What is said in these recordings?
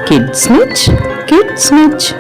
KidsNiche, KidsNiche.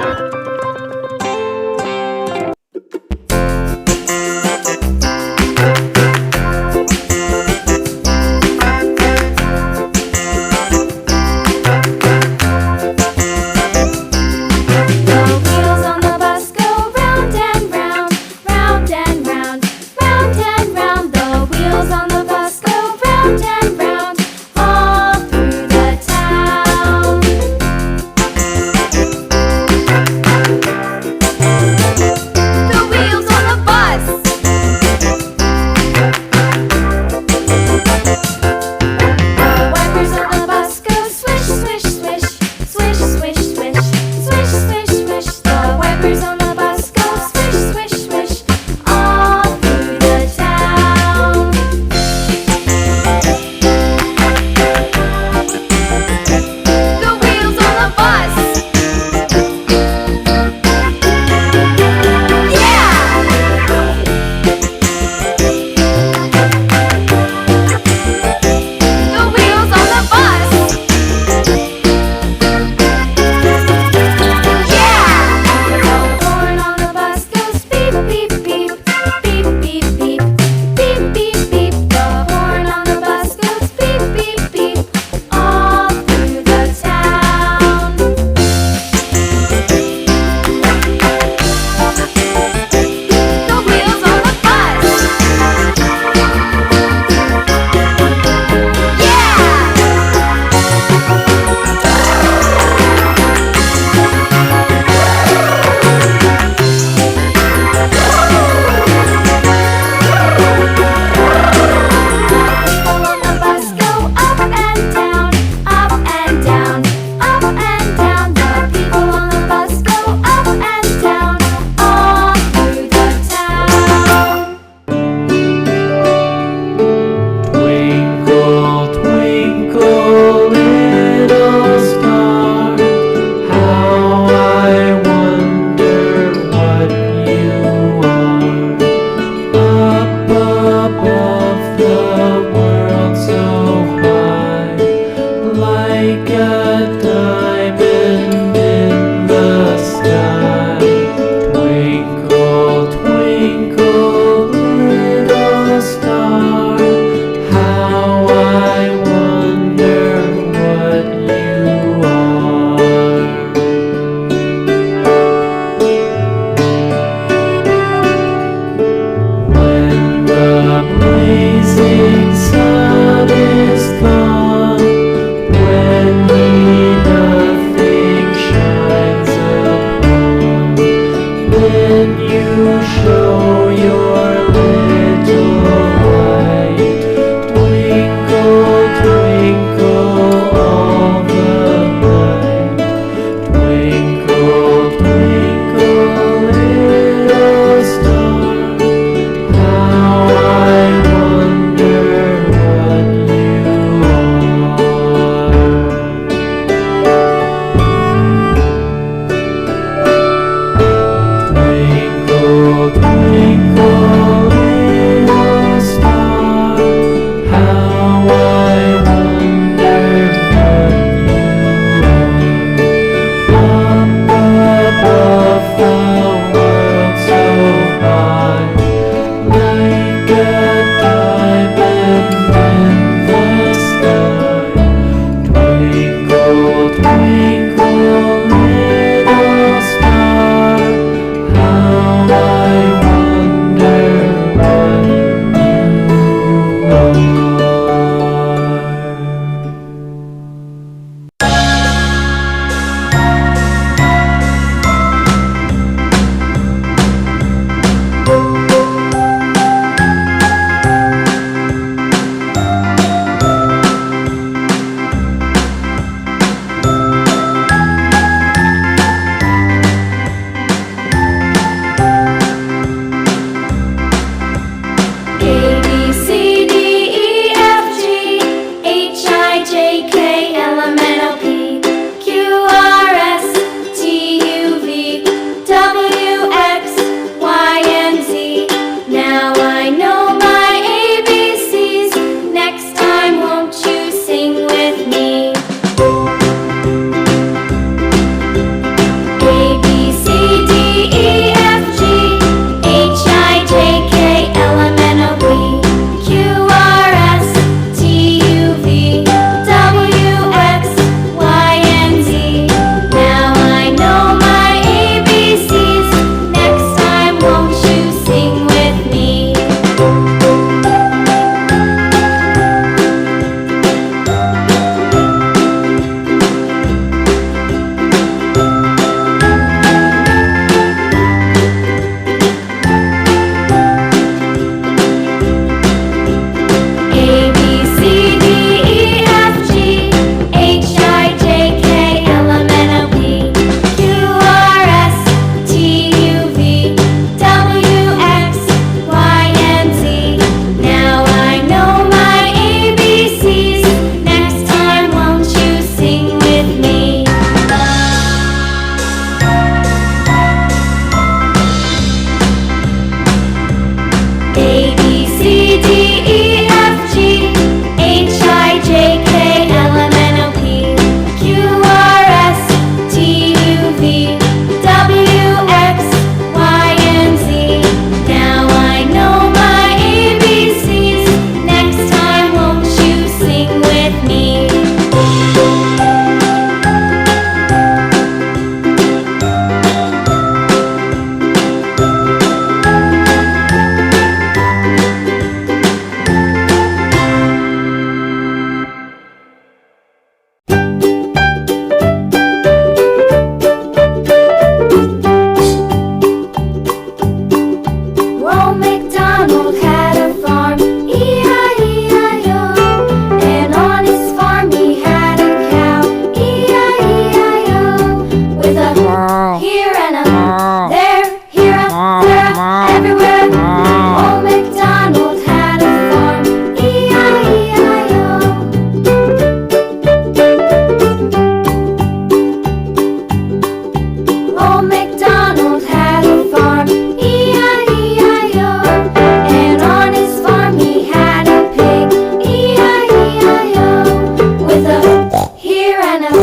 and a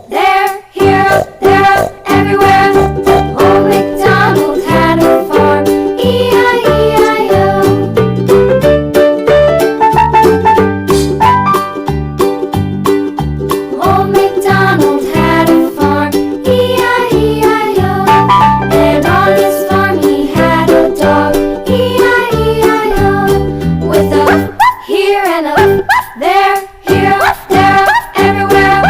there, here, there, everywhere. Old MacDonald had a farm, E-I-E-I-O. Old MacDonald had a farm, E-I-E-I-O. And on his farm he had a dog, E-I-E-I-O. With a here and a there, here, there, everywhere.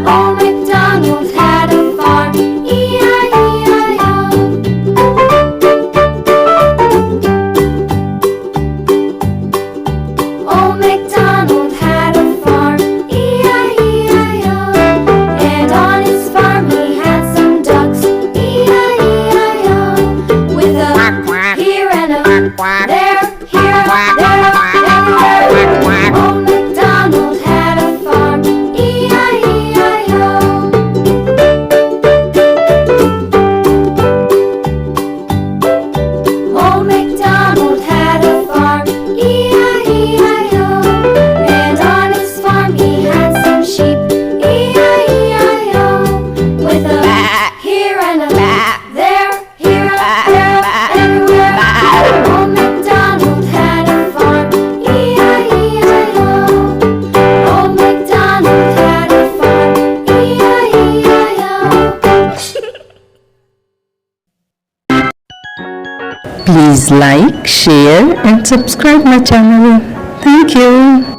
Old MacDonald had a farm, E-I-E-I-O. Old MacDonald had a farm, E-I-E-I-O. And on his farm he had some ducks, E-I-E-I-O. With a here and a there, here, there, everywhere. Old MacDonald had a farm, E-I-E-I-O. Old MacDonald had a farm, E-I-E-I-O. And on his farm he had some sheep, E-I-E-I-O. With a here and a there, here, there, everywhere. Old MacDonald had a farm, E-I-E-I-O. Old MacDonald had a farm, E-I-E-I-O. Please like, share and subscribe my channel. Thank you.